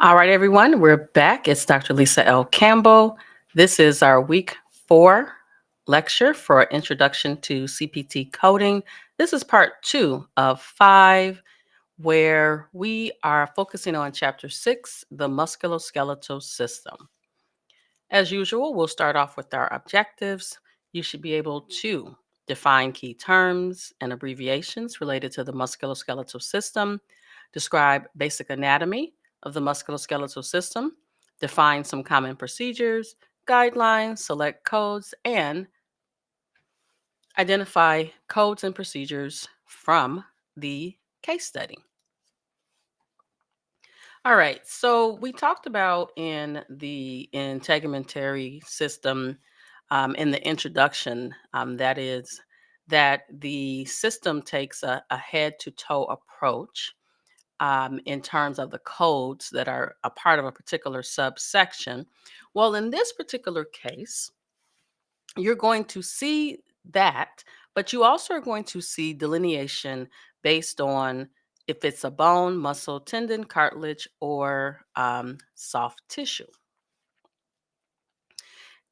All right, everyone, we're back. It's Dr. Lisa L. Campbell. This is our week 4 lecture for Introduction to CPT Coding. This is part 2 of 5, where we are focusing on chapter 6, the musculoskeletal system. As usual, we'll start off with our objectives. You should be able to define key terms and abbreviations related to the musculoskeletal system, describe basic anatomy of the musculoskeletal system, define some common procedures, guidelines, select codes, and identify codes and procedures from the case study. All right, so we talked about in the integumentary system in the introduction, that is, that the system takes a head to toe approach in terms of the codes that are a part of a particular subsection. Well, in this particular case, you're going to see that, but you also are going to see delineation based on if it's a bone, muscle, tendon, cartilage, or soft tissue.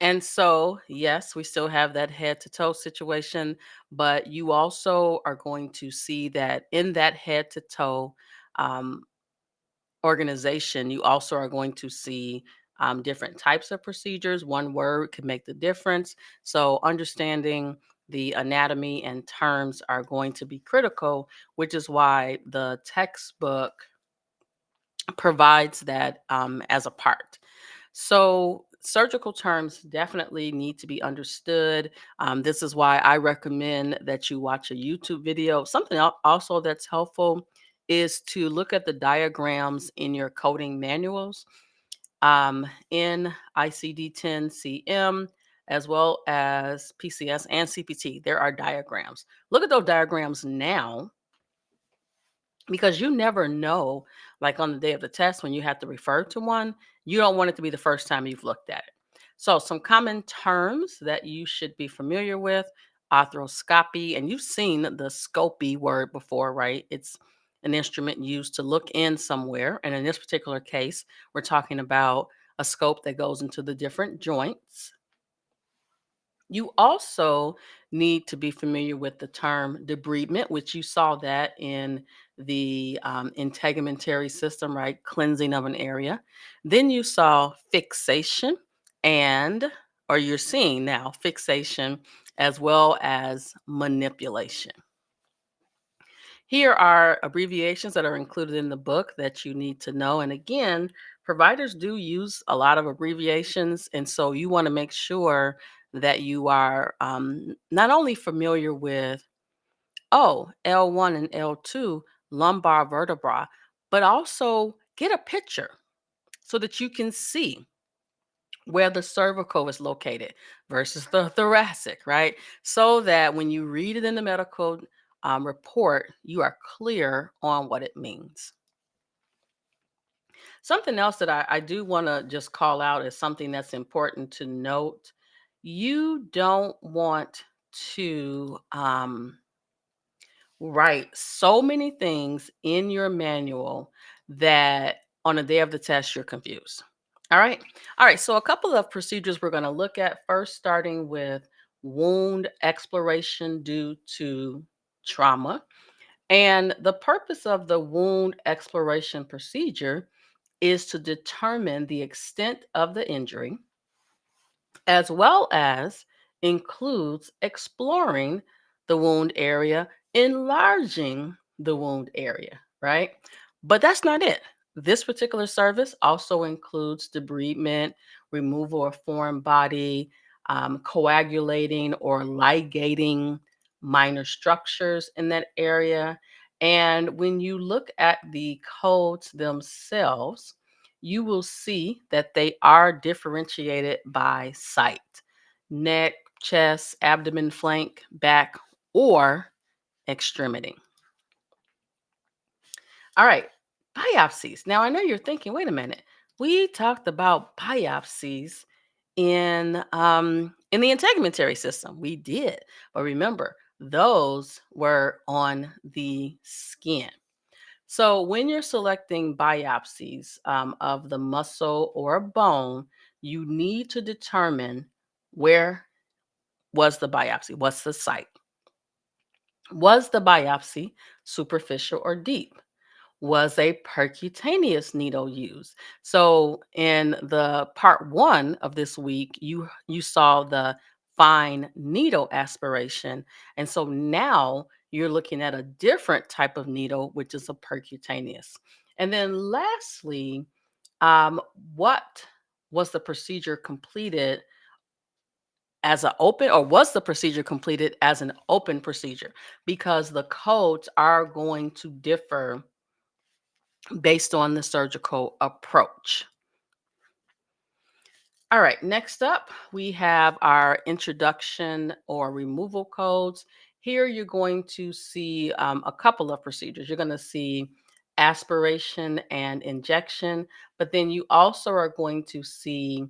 And so, yes, we still have that head to toe situation, but you also are going to see that in that head to toe um, organization, you also are going to see different types of procedures. One word can make the difference. So, understanding the anatomy and terms are going to be critical, which is why the textbook provides that as a part. So, surgical terms definitely need to be understood. This is why I recommend that you watch a YouTube video. Something also that's helpful is to look at the diagrams in your coding manuals in ICD 10 CM as well as PCS and CPT. There are diagrams. Look at those diagrams now because you never know, like on the day of the test when you have to refer to one, you don't want it to be the first time you've looked at it. So some common terms that you should be familiar with: arthroscopy, and you've seen the scopy word before, right? It's an instrument used to look in somewhere, and in this particular case we're talking about a scope that goes into the different joints. You also need to be familiar with the term debridement, which you saw that in the integumentary system, right? Cleansing of an area. Then you saw fixation and, or you're seeing now fixation as well as manipulation. Here are abbreviations that are included in the book that you need to know. And again, providers do use a lot of abbreviations. And so you want to make sure that you are not only familiar with, oh, L1 and L2, lumbar vertebra, but also get a picture so that you can see where the cervical is located versus the thoracic, right? So that when you read it in the medical report, you are clear on what it means. Something else that I do want to just call out is something that's important to note. You don't want to write so many things in your manual that on the day of the test you're confused. All right. All right. So, a couple of procedures we're going to look at first, starting with wound exploration due to trauma. And the purpose of the wound exploration procedure is to determine the extent of the injury, as well as includes exploring the wound area, enlarging the wound area, right? But that's not it. This particular service also includes debridement, removal of foreign body, coagulating or ligating minor structures in that area. And when you look at the codes themselves, you will see that they are differentiated by site: neck, chest, abdomen, flank, back, or extremity. All right, biopsies. Now, I know you're thinking, wait a minute, we talked about biopsies in the integumentary system. We did, but remember, those were on the skin. So when you're selecting biopsies of the muscle or bone, you need to determine where was the biopsy, what's the site. Was the biopsy superficial or deep? Was a percutaneous needle used? So in the part one of this week, you saw the fine needle aspiration. And so now you're looking at a different type of needle, which is a percutaneous. And then lastly, what was the procedure completed as an open, or was the procedure completed as an open procedure? Because the codes are going to differ based on the surgical approach. All right, next up, we have our introduction or removal codes. Here you're going to see a couple of procedures. You're going to see aspiration and injection, but then you also are going to see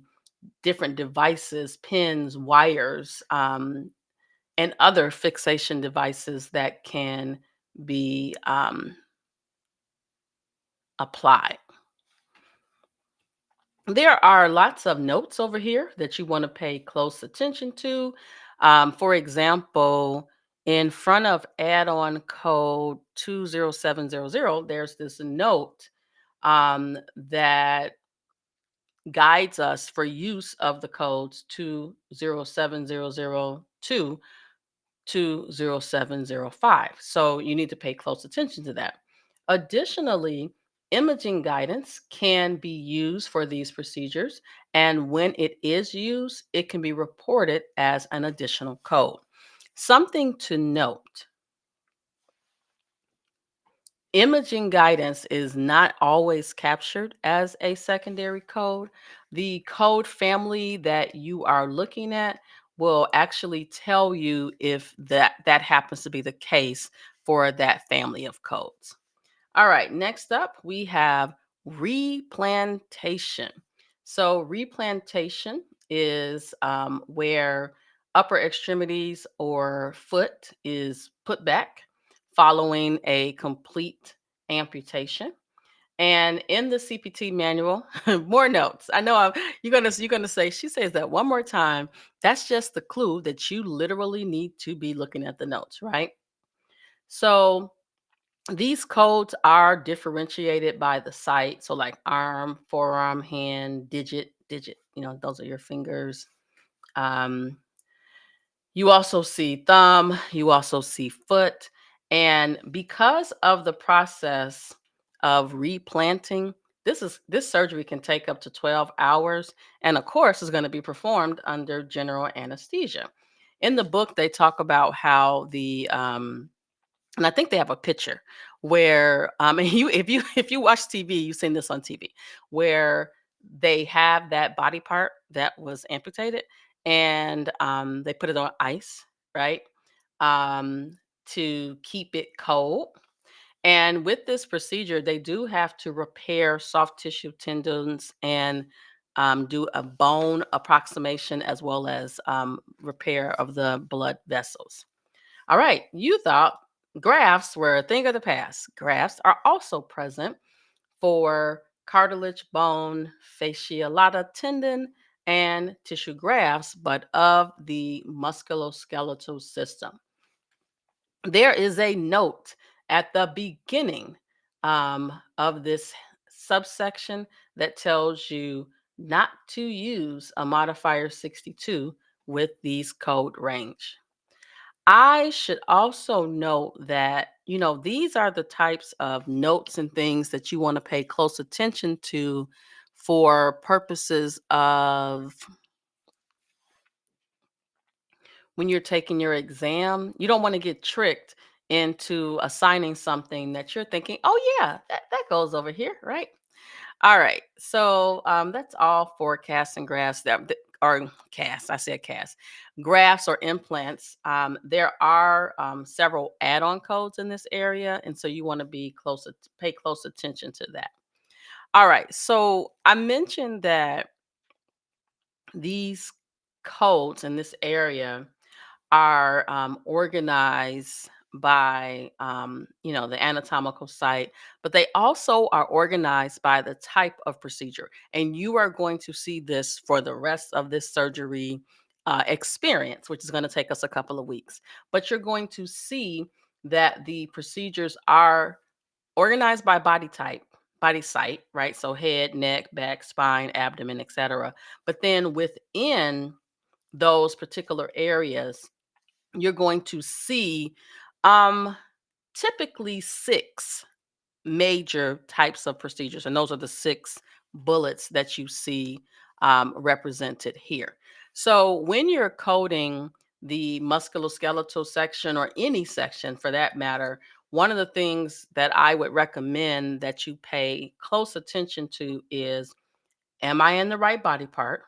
different devices, pins, wires, and other fixation devices that can be applied. There are lots of notes over here that you want to pay close attention to. For example, in front of add-on code 20700, there's this note that guides us for use of the codes 20700 20705. So you need to pay close attention to that. Additionally, imaging guidance can be used for these procedures, and when it is used, it can be reported as an additional code. Something to note: imaging guidance is not always captured as a secondary code. The code family that you are looking at will actually tell you if that happens to be the case for that family of codes. All right, next up we have replantation. So replantation is where upper extremities or foot is put back following a complete amputation. And in the CPT manual, more notes. I know you're gonna say she says that one more time. That's just the clue that you literally need to be looking at the notes, right? So these codes are differentiated by the site. So like arm, forearm, hand, digit, those are your fingers. Um, you also see thumb, you also see foot. And because of the process of replanting, this surgery can take up to 12 hours. And of course, is going to be performed under general anesthesia. In the book, they talk about how and I think they have a picture where and if you watch TV, you've seen this on TV, where they have that body part that was amputated, and they put it on ice, right? To keep it cold. And with this procedure, they do have to repair soft tissue tendons and do a bone approximation as well as repair of the blood vessels. All right, you thought grafts were a thing of the past. Grafts are also present for cartilage, bone, fasciolata tendon, and tissue grafts, but of the musculoskeletal system. There is a note at the beginning of this subsection that tells you not to use a modifier 62 with these code range. I should also note that, these are the types of notes and things that you want to pay close attention to for purposes of when you're taking your exam. You don't want to get tricked into assigning something that you're thinking, oh, yeah, that goes over here, right? All right. So that's all for casts and grafts or casts. I said casts, grafts or implants. There are several add-on codes in this area, and so you want to pay close attention to that. All right. So I mentioned that these codes in this area are organized by the anatomical site, but they also are organized by the type of procedure. And you are going to see this for the rest of this surgery experience, which is going to take us a couple of weeks. But you're going to see that the procedures are organized by body type, body site, right? So head, neck, back, spine, abdomen, etc. But then within those particular areas, you're going to see um, typically six major types of procedures. And those are the six bullets that you see represented here. So when you're coding the musculoskeletal section or any section for that matter, one of the things that I would recommend that you pay close attention to is, am I in the right body part?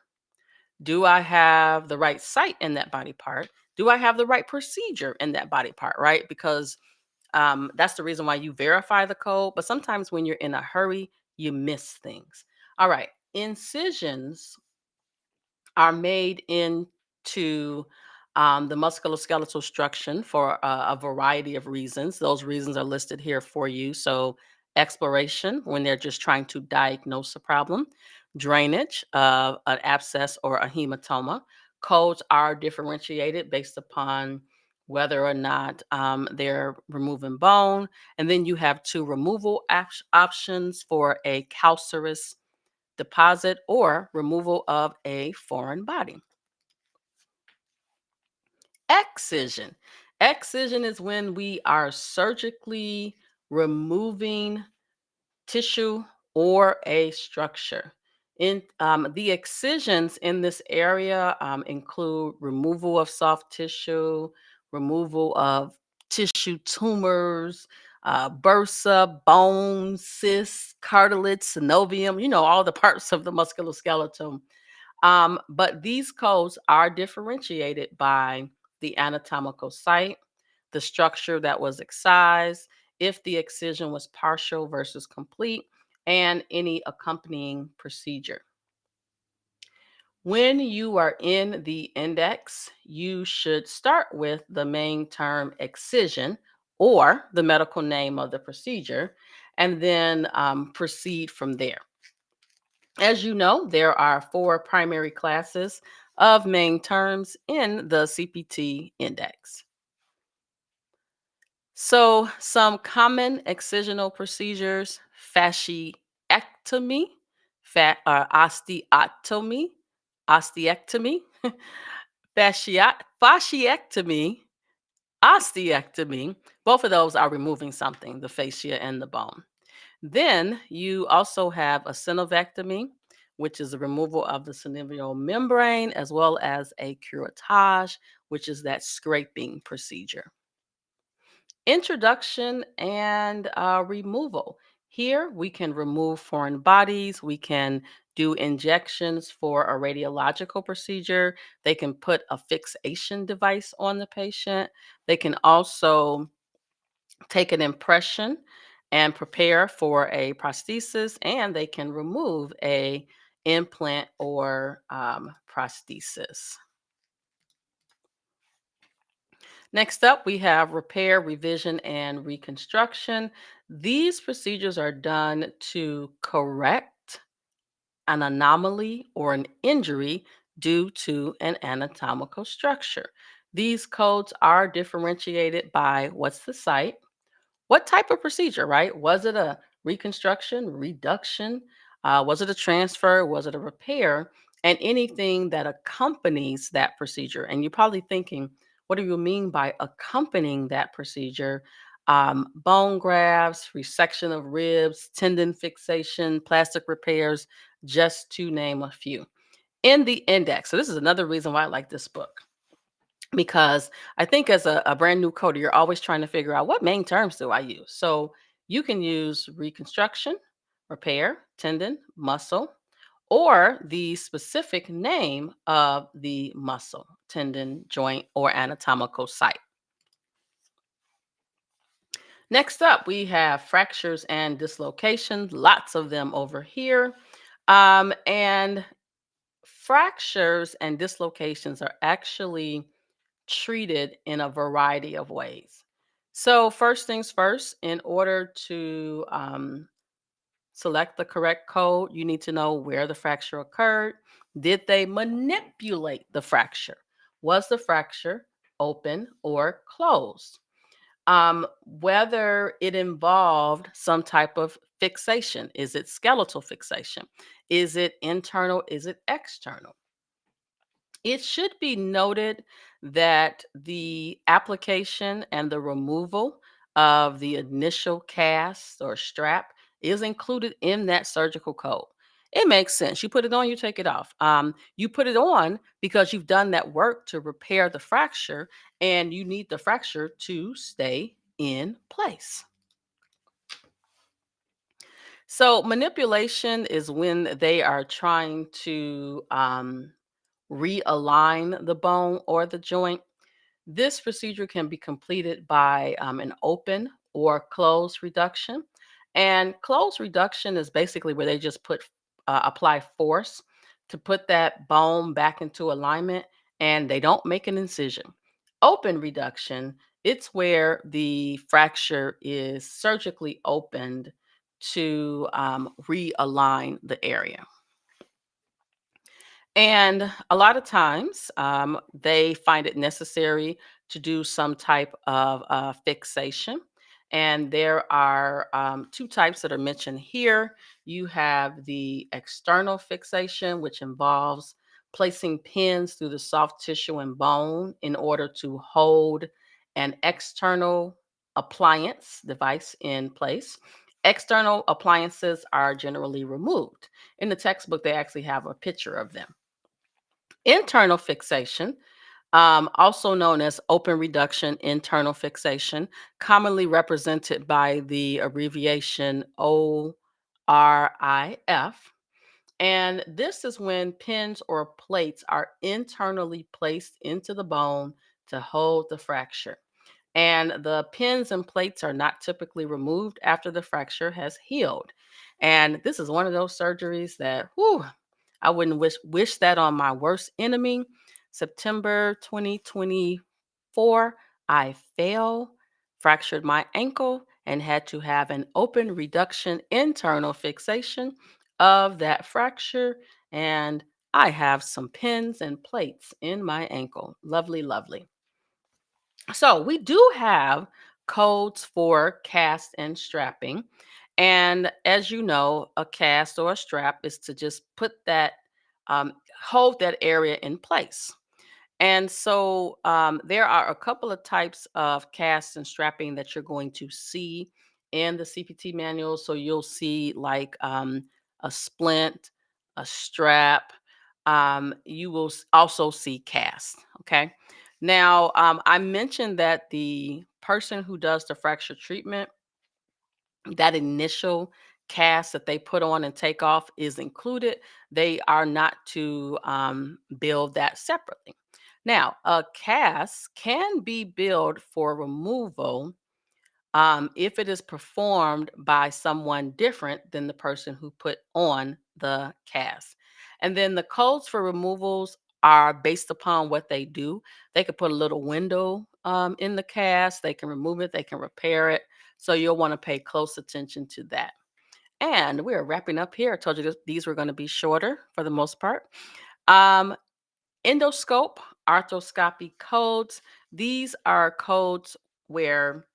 Do I have the right site in that body part? Do I have the right procedure in that body part, right? Because that's the reason why you verify the code. But sometimes when you're in a hurry, you miss things. All right. Incisions are made into the musculoskeletal structure for a variety of reasons. Those reasons are listed here for you. So, exploration, when they're just trying to diagnose a problem, drainage of an abscess or a hematoma. Codes are differentiated based upon whether or not they're removing bone. And then you have two removal options for a calcareous deposit or removal of a foreign body. Excision. Excision is when we are surgically removing tissue or a structure. In the excisions in this area include removal of soft tissue, removal of tissue tumors, bursa, bones, cysts, cartilage, synovium, all the parts of the musculoskeletal. But these codes are differentiated by the anatomical site, the structure that was excised, if the excision was partial versus complete, and any accompanying procedure. When you are in the index, you should start with the main term excision or the medical name of the procedure, and then proceed from there. As you know, there are four primary classes of main terms in the CPT index. So, some common excisional procedures: fasciectomy, osteotomy, osteectomy, fasciectomy, osteectomy. Both of those are removing something, the fascia and the bone. Then you also have a synovectomy, which is the removal of the synovial membrane, as well as a curettage, which is that scraping procedure. Introduction and removal. Here we can remove foreign bodies. We can do injections for a radiological procedure. They can put a fixation device on the patient. They can also take an impression and prepare for a prosthesis, and they can remove a implant or prosthesis. Next up, we have repair, revision, and reconstruction. These procedures are done to correct an anomaly or an injury due to an anatomical structure. These codes are differentiated by what's the site, what type of procedure, right? Was it a reconstruction, reduction? Was it a transfer? Was it a repair? And anything that accompanies that procedure. And you're probably thinking, what do you mean by accompanying that procedure? Bone grafts, resection of ribs, tendon fixation, plastic repairs, just to name a few. In the index, so this is another reason why I like this book, because I think as a brand new coder, you're always trying to figure out what main terms do I use. So you can use reconstruction, repair, tendon, muscle, or the specific name of the muscle, tendon, joint, or anatomical site. Next up, we have fractures and dislocations, lots of them over here. And fractures and dislocations are actually treated in a variety of ways. So, first things first, in order to select the correct code, you need to know where the fracture occurred. Did they manipulate the fracture? Was the fracture open or closed? Whether it involved some type of fixation. Is it skeletal fixation? Is it internal? Is it external? It should be noted that the application and the removal of the initial cast or strap is included in that surgical code. It makes sense. You put it on, you take it off. You put it on because you've done that work to repair the fracture and you need the fracture to stay in place. So, manipulation is when they are trying to realign the bone or the joint. This procedure can be completed by an open or closed reduction. And closed reduction is basically where they just apply force to put that bone back into alignment and they don't make an incision. Open reduction, it's where the fracture is surgically opened to realign the area. And a lot of times, they find it necessary to do some type of fixation. And there are two types that are mentioned here. You have the external fixation, which involves placing pins through the soft tissue and bone in order to hold an external appliance device in place. External appliances are generally removed. In the textbook, they actually have a picture of them. Internal fixation, also known as open reduction internal fixation, commonly represented by the abbreviation ORIF. And this is when pins or plates are internally placed into the bone to hold the fracture. And the pins and plates are not typically removed after the fracture has healed. And this is one of those surgeries that, whew, I wouldn't wish that on my worst enemy. September 2024, I fell, fractured my ankle, and had to have an open reduction internal fixation of that fracture. And I have some pins and plates in my ankle. Lovely, lovely. So we do have codes for cast and strapping. And as you know, a cast or a strap is to just put that, hold that area in place. And so there are a couple of types of cast and strapping that you're going to see in the CPT manual. So you'll see like a splint, a strap. You will also see cast. Okay. Now, I mentioned that the person who does the fracture treatment, that initial cast that they put on and take off is included. They are not to build that separately. Now, a cast can be billed for removal if it is performed by someone different than the person who put on the cast. And then the codes for removals are based upon what they do. They could put a little window in the cast, they can remove it, they can repair it. So you'll want to pay close attention to that. And we are wrapping up here. I told you these were going to be shorter for the most part. Um, Endoscope, arthroscopy codes. These are codes where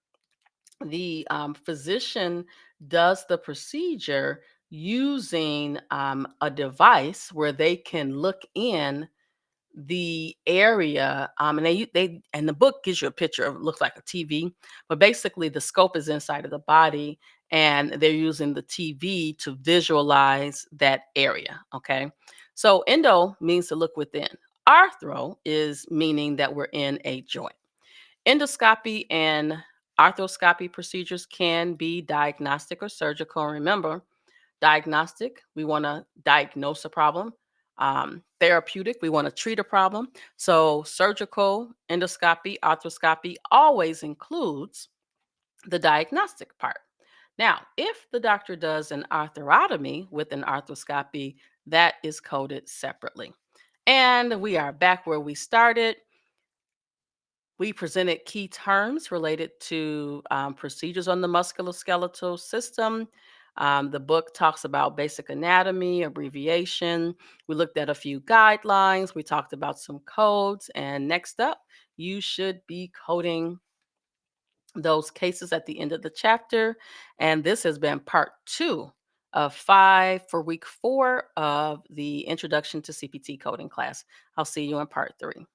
the physician does the procedure using a device where they can look in the area, and they and the book gives you a picture of, it looks like a TV, but basically the scope is inside of the body and they're using the TV to visualize that area. Okay, so endo means to look within. Arthro is meaning that we're in a joint. Endoscopy and arthroscopy procedures can be diagnostic or surgical. Remember, diagnostic, we want to diagnose a problem. Therapeutic, we want to treat a problem. So, surgical, endoscopy, arthroscopy always includes the diagnostic part. Now, if the doctor does an arthrotomy with an arthroscopy, that is coded separately. And we are back where we started. We presented key terms related to procedures on the musculoskeletal system. The book talks about basic anatomy, abbreviation. We looked at a few guidelines. We talked about some codes. And next up, you should be coding those cases at the end of the chapter. And this has been part 2 of 5 for week 4 of the Introduction to CPT Coding class. I'll see you in part 3.